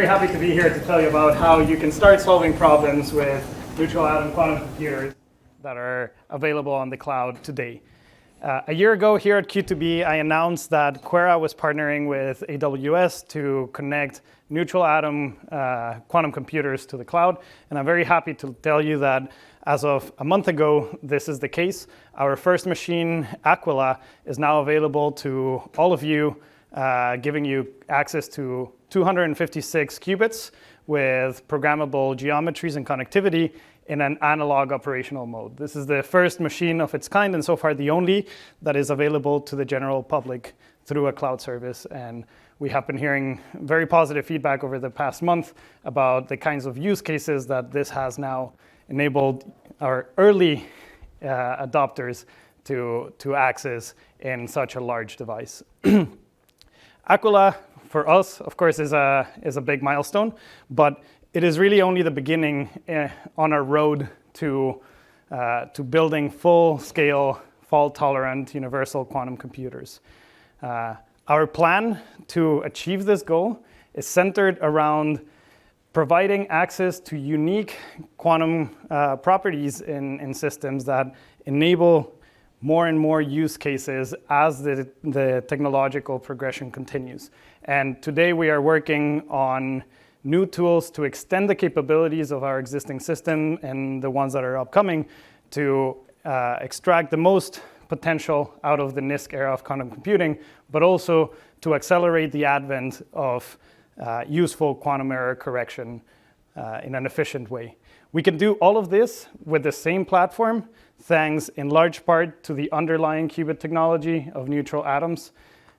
happy to be here to tell you about how you can start solving problems with neutral atom quantum computers that are available on the cloud today. A year ago here at Q2B, I announced that QuEra was partnering with AWS to connect neutral atom quantum computers to the cloud. And I'm very happy to tell you that as of a month ago, this is the case. Our first machine, Aquila, is now available to all of you, giving you access to 256 qubits with programmable geometries and connectivity in an analog operational mode. This is the first machine of its kind, and so far the only that is available to the general public through a cloud service. And we have been hearing very positive feedback over the past month about the kinds of use cases that this has now enabled our early adopters to access in such a large device. Aquila, for us, of course, is a big milestone, but it is really only the beginning on our road to building full-scale, fault-tolerant, universal quantum computers. Our plan to achieve this goal is centered around providing access to unique quantum properties in systems that enable more and more use cases as the technological progression continues. And today we are working on new tools to extend the capabilities of our existing system and the ones that are upcoming to extract the most potential out of the NISQ era of quantum computing, but also to accelerate the advent of useful quantum error correction in an efficient way. We can do all of this with the same platform, thanks in large part to the underlying qubit technology of neutral atoms.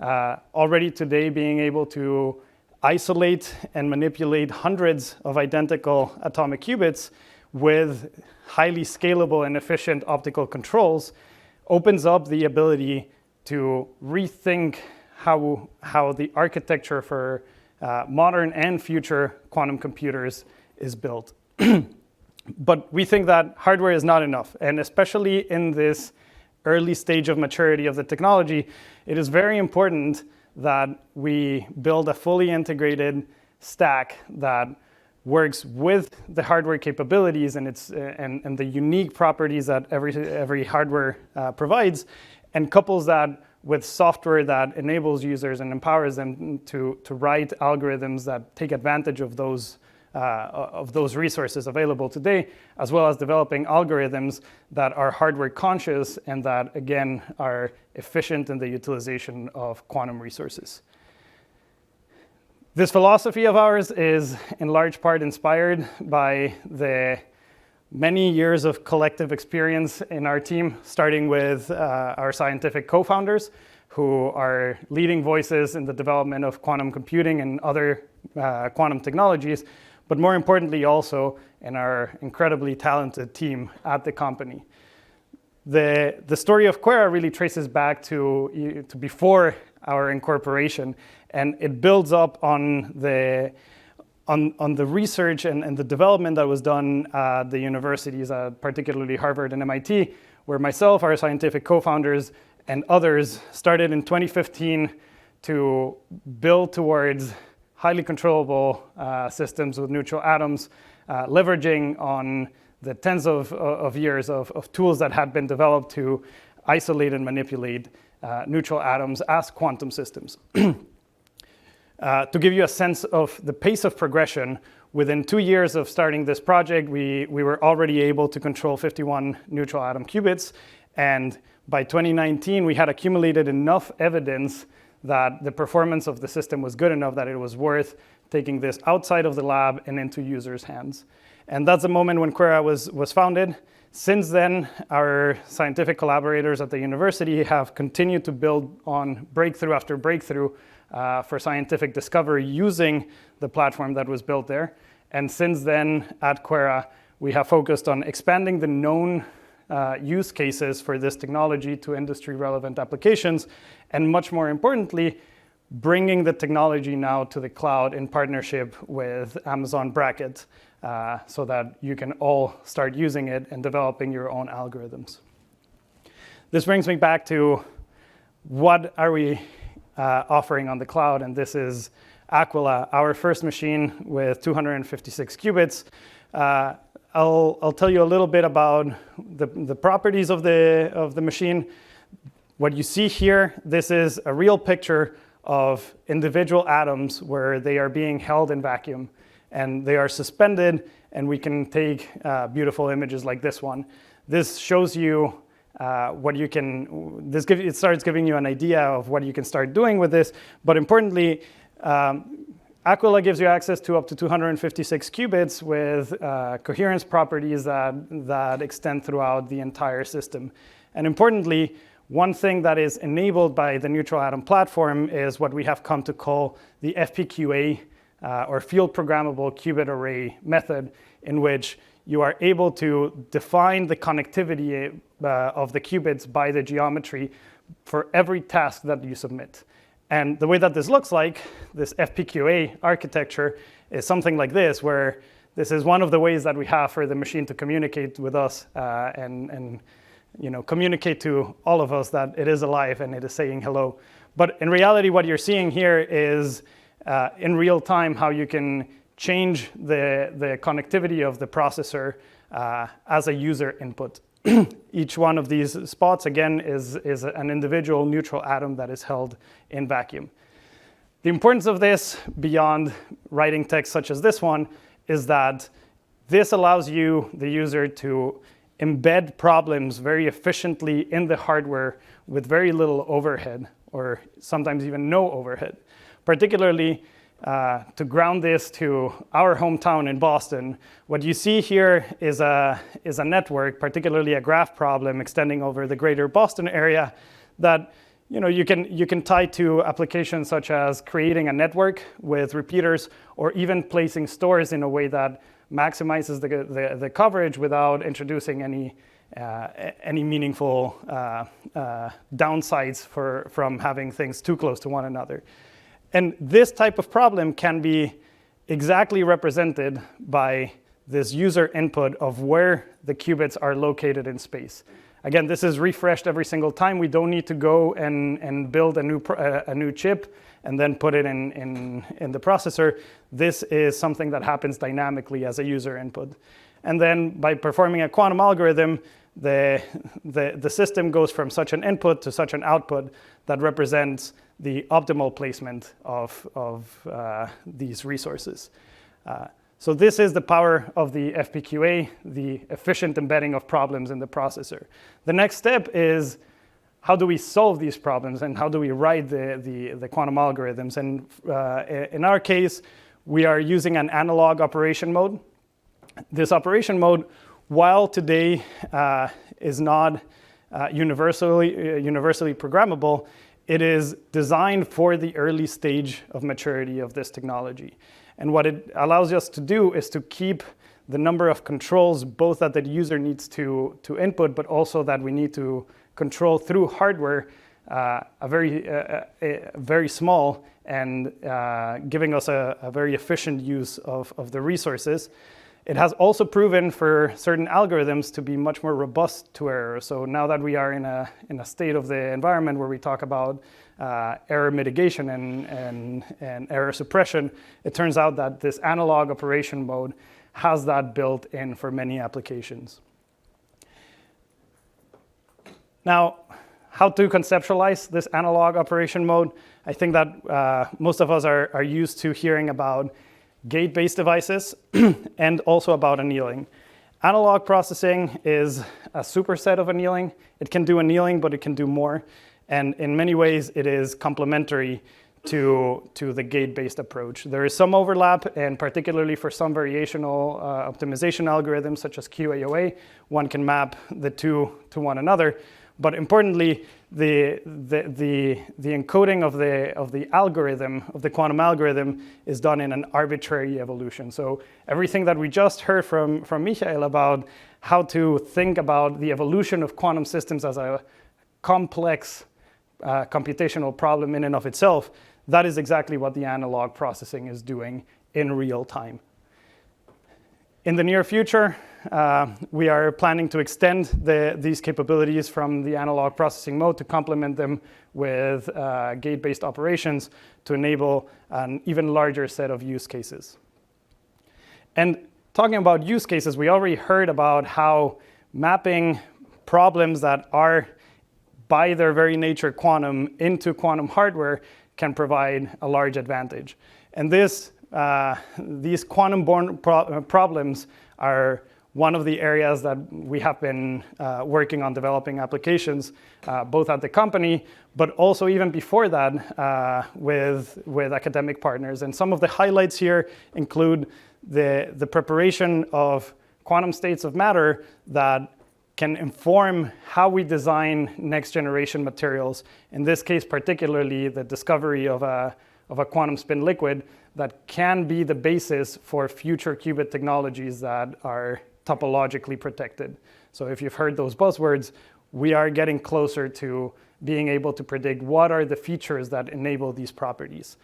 Already today being able to isolate and manipulate hundreds of identical atomic qubits with highly scalable and efficient optical controls opens up the ability to rethink how the architecture for modern and future quantum computers is built. But we think that hardware is not enough, and especially in this early stage of maturity of the technology, it is very important that we build a fully integrated stack that works with the hardware capabilities and the unique properties that every hardware provides, and couples that with software that enables users and empowers them to write algorithms that take advantage of those resources available today, as well as developing algorithms that are hardware conscious and that, again, are efficient in the utilization of quantum resources. This philosophy of ours is in large part inspired by the many years of collective experience in our team, starting with our scientific co-founders, who are leading voices in the development of quantum computing and other quantum technologies, but more importantly also in our incredibly talented team at the company. The story of QuEra really traces back to before our incorporation, and it builds up on the research and the development that was done at the universities, particularly Harvard and MIT, where myself, our scientific co-founders, and others started in 2015 to build towards highly controllable systems with neutral atoms, leveraging on the tens of years of tools that had been developed to isolate and manipulate neutral atoms as quantum systems. To give you a sense of the pace of progression, within 2 years of starting this project, we were already able to control 51 neutral atom qubits. And by 2019, we had accumulated enough evidence that the performance of the system was good enough that it was worth taking this outside of the lab and into users' hands. And that's the moment when QuEra was founded. Since then, our scientific collaborators at the university have continued to build on breakthrough after breakthrough for scientific discovery using the platform that was built there. And since then, at QuEra, we have focused on expanding the known use cases for this technology to industry-relevant applications, and much more importantly, bringing the technology now to the cloud in partnership with Amazon Braket, so that you can all start using it and developing your own algorithms. This brings me back to what are we offering on the cloud, and this is Aquila, our first machine with 256 qubits. I'll tell you a little bit about the properties of the machine. What you see here, this is a real picture of individual atoms where they are being held in vacuum and they are suspended, and we can take beautiful images like this one. This shows you what you can, it starts giving you an idea of what you can start doing with this, but importantly, Aquila gives you access to up to 256 qubits with coherence properties that extend throughout the entire system. And importantly, one thing that is enabled by the neutral atom platform is what we have come to call the FPQA, or field programmable qubit array method, in which you are able to define the connectivity of the qubits by the geometry for every task that you submit. And the way that this looks like, this FPQA architecture, is something like this, where this is one of the ways that we have for the machine to communicate with us and communicate to all of us that it is alive and it is saying hello. But in reality, what you're seeing here is in real time how you can change the connectivity of the processor as a user input. Each one of these spots, again, is an individual neutral atom that is held in vacuum. The importance of this, beyond writing text such as this one, is that this allows you, the user, to embed problems very efficiently in the hardware with very little overhead, or sometimes even no overhead. Particularly, to ground this to our hometown in Boston, what you see here is a network, particularly a graph problem extending over the greater Boston area, that you can tie to applications such as creating a network with repeaters, or even placing stores in a way that maximizes the coverage without introducing any meaningful downsides from having things too close to one another. And this type of problem can be exactly represented by this user input of where the qubits are located in space. Again, this is refreshed every single time. We don't need to go and build a new chip and then put it in the processor. This is something that happens dynamically as a user input. And then by performing a quantum algorithm, the system goes from such an input to such an output that represents the optimal placement of these resources. So this is the power of the FPQA, the efficient embedding of problems in the processor. The next step is, how do we solve these problems and how do we write the quantum algorithms? And in our case, we are using an analog operation mode. This operation mode, while today is not universally programmable, it is designed for the early stage of maturity of this technology. And what it allows us to do is to keep the number of controls, both that the user needs to input, but also that we need to control through hardware, very small, and giving us a very efficient use of the resources. It has also proven for certain algorithms to be much more robust to error. So now that we are in a state of the environment where we talk about error mitigation and error suppression, it turns out that this analog operation mode has that built in for many applications. Now, how to conceptualize this analog operation mode? I think that most of us are used to hearing about gate-based devices and also about annealing. Analog processing is a superset of annealing. It can do annealing, but it can do more. And in many ways, it is complementary to the gate-based approach. There is some overlap, and particularly for some variational optimization algorithms, such as QAOA, one can map the two to one another. But importantly, the encoding of the algorithm, of the quantum algorithm, is done in an arbitrary evolution. So everything that we just heard from Michael about how to think about the evolution of quantum systems as a complex computational problem in and of itself, that is exactly what the analog processing is doing in real time. In the near future, we are planning to extend these capabilities from the analog processing mode to complement them with gate-based operations to enable an even larger set of use cases. And talking about use cases, we already heard about how mapping problems that are by their very nature quantum into quantum hardware can provide a large advantage. And these quantum-born problems are one of the areas that we have been working on developing applications, both at the company, but also even before that with academic partners. And some of the highlights here include the preparation of quantum states of matter that can inform how we design next generation materials. In this case, particularly the discovery of a quantum spin liquid that can be the basis for future qubit technologies that are topologically protected. So if you've heard those buzzwords, we are getting closer to being able to predict what are the features that enable these properties.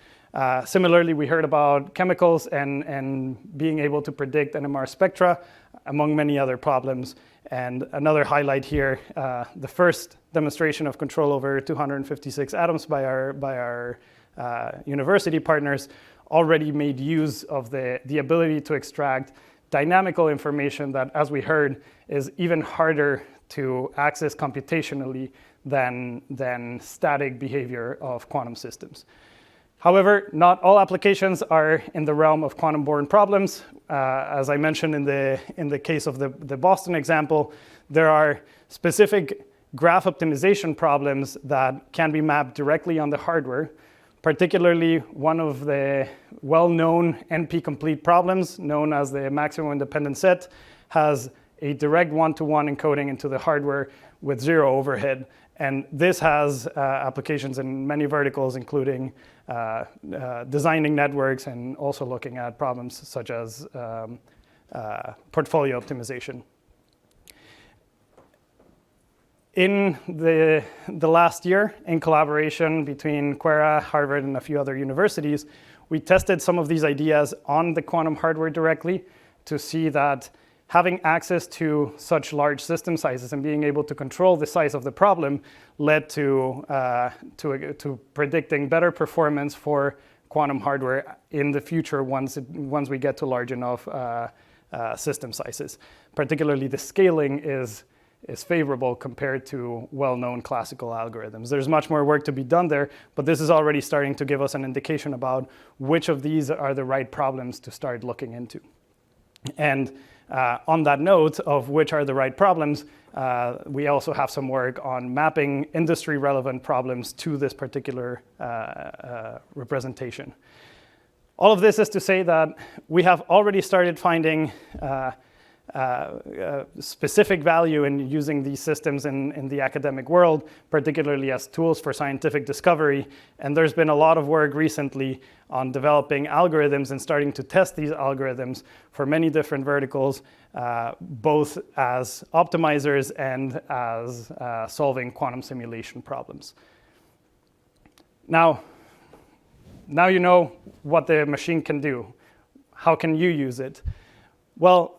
Similarly, we heard about chemicals and being able to predict NMR spectra, among many other problems. And another highlight here, the first demonstration of control over 256 atoms by our university partners already made use of the ability to extract dynamical information that, as we heard, is even harder to access computationally than static behavior of quantum systems. However, not all applications are in the realm of quantum-born problems. As I mentioned in the case of the Boston example, there are specific graph optimization problems that can be mapped directly on the hardware. Particularly, one of the well-known NP-complete problems, known as the maximum independent set, has a direct one-to-one encoding into the hardware with zero overhead. And this has applications in many verticals, including designing networks and also looking at problems such as portfolio optimization. In the last year, in collaboration between QuEra, Harvard, and a few other universities, we tested some of these ideas on the quantum hardware directly to see that having access to such large system sizes and being able to control the size of the problem led to predicting better performance for quantum hardware in the future once we get to large enough system sizes. Particularly, the scaling is favorable compared to well-known classical algorithms. There's much more work to be done there, but this is already starting to give us an indication about which of these are the right problems to start looking into. And on that note of which are the right problems, we also have some work on mapping industry-relevant problems to this particular representation. All of this is to say that we have already started finding specific value in using these systems in the academic world, particularly as tools for scientific discovery. And there's been a lot of work recently on developing algorithms and starting to test these algorithms for many different verticals, both as optimizers and as solving quantum simulation problems. Now you know what the machine can do. How can you use it? Well,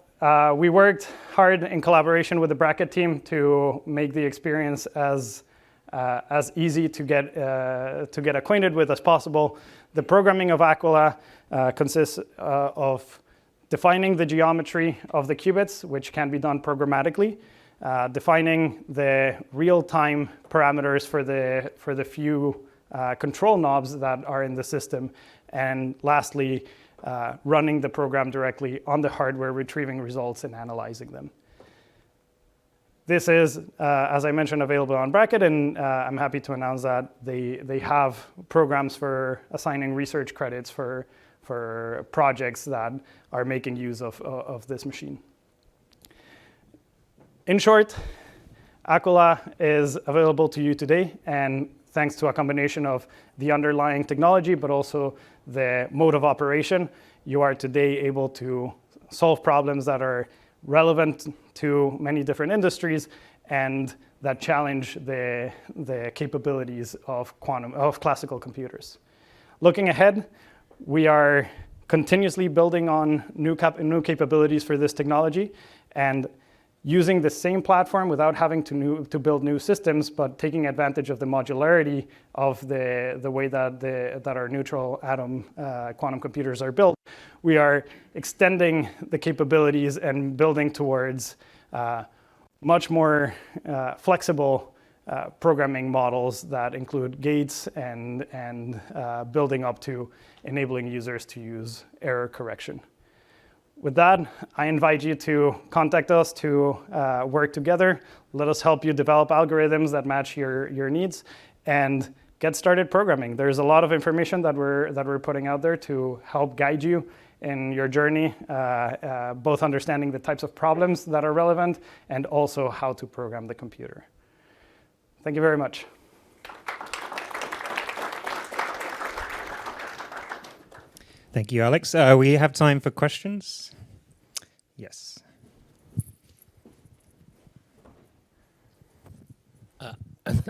we worked hard in collaboration with the Bracket team to make the experience as easy to get acquainted with as possible. The programming of Aquila consists of defining the geometry of the qubits, which can be done programmatically, defining the real-time parameters for the few control knobs that are in the system, and lastly, running the program directly on the hardware, retrieving results and analyzing them. This is, as I mentioned, available on Bracket, and I'm happy to announce that they have programs for assigning research credits for projects that are making use of this machine. In short, Aquila is available to you today, and thanks to a combination of the underlying technology, but also the mode of operation, you are today able to solve problems that are relevant to many different industries and that challenge the capabilities of classical computers. Looking ahead, we are continuously building on new capabilities for this technology, and using the same platform without having to build new systems, but taking advantage of the modularity of the way that our neutral atom quantum computers are built. We are extending the capabilities and building towards much more flexible programming models that include gates and building up to enabling users to use error correction. With that, I invite you to contact us to work together. Let us help you develop algorithms that match your needs and get started programming. There's a lot of information that we're putting out there to help guide you in your journey, both understanding the types of problems that are relevant and also how to program the computer. Thank you very much. Thank you, Alex. We have time for questions. Yes.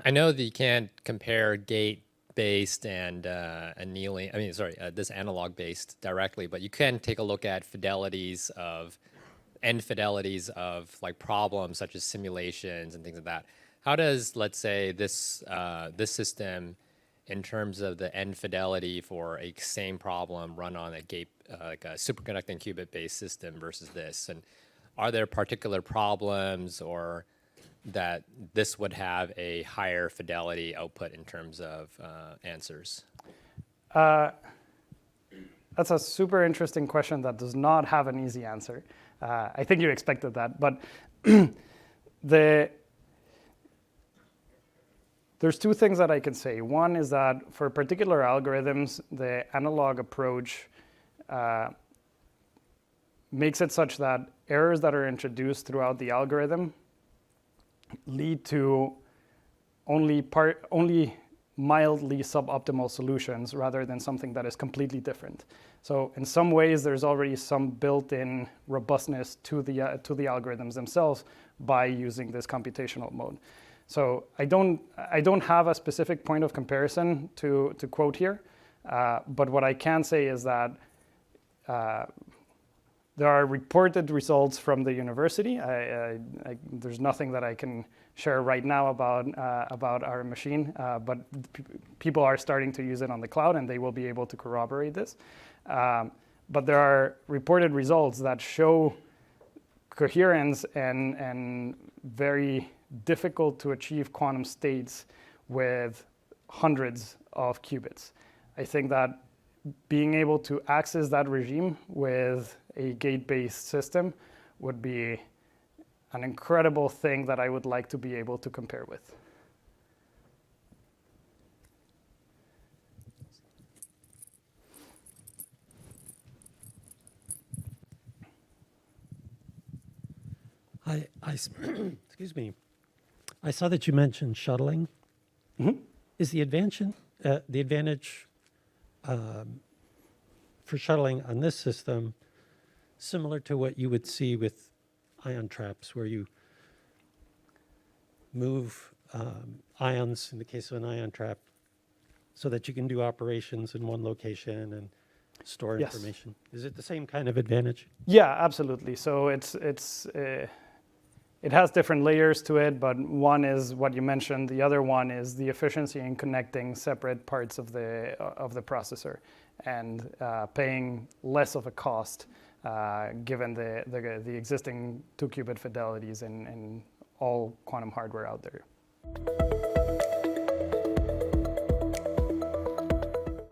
I know that you can't compare gate-based and annealing. I mean, sorry, this analog-based directly, but you can take a look at end fidelities of like problems such as simulations and things like that. How does, let's say, this system, in terms of the end fidelity for a same problem, run on a gate, like a superconducting qubit-based system versus this? And are there particular problems or that this would have a higher fidelity output in terms of answers? That's a super interesting question that does not have an easy answer. I think you expected that, but there's two things that I can say. One is that for particular algorithms, the analog approach makes it such that errors that are introduced throughout the algorithm lead to only mildly suboptimal solutions rather than something that is completely different. So in some ways, there's already some built-in robustness to the algorithms themselves by using this computational mode. So I don't have a specific point of comparison to quote here, but what I can say is that there are reported results from the university. There's nothing that I can share right now about our machine, but people are starting to use it on the cloud, and they will be able to corroborate this. But there are reported results that show coherence and very difficult to achieve quantum states with hundreds of qubits. I think that being able to access that regime with a gate-based system would be an incredible thing that I would like to be able to compare with. Excuse me. I saw that you mentioned shuttling. Mm-hmm. Is the advantage for shuttling on this system similar to what you would see with ion traps, where you move ions in the case of an ion trap so that you can do operations in one location and store Yes. information? Is it the same kind of advantage? Yeah, absolutely. So it has different layers to it, but one is what you mentioned. The other one is the efficiency in connecting separate parts of the processor and paying less of a cost given the existing 2-qubit fidelities in all quantum hardware out there.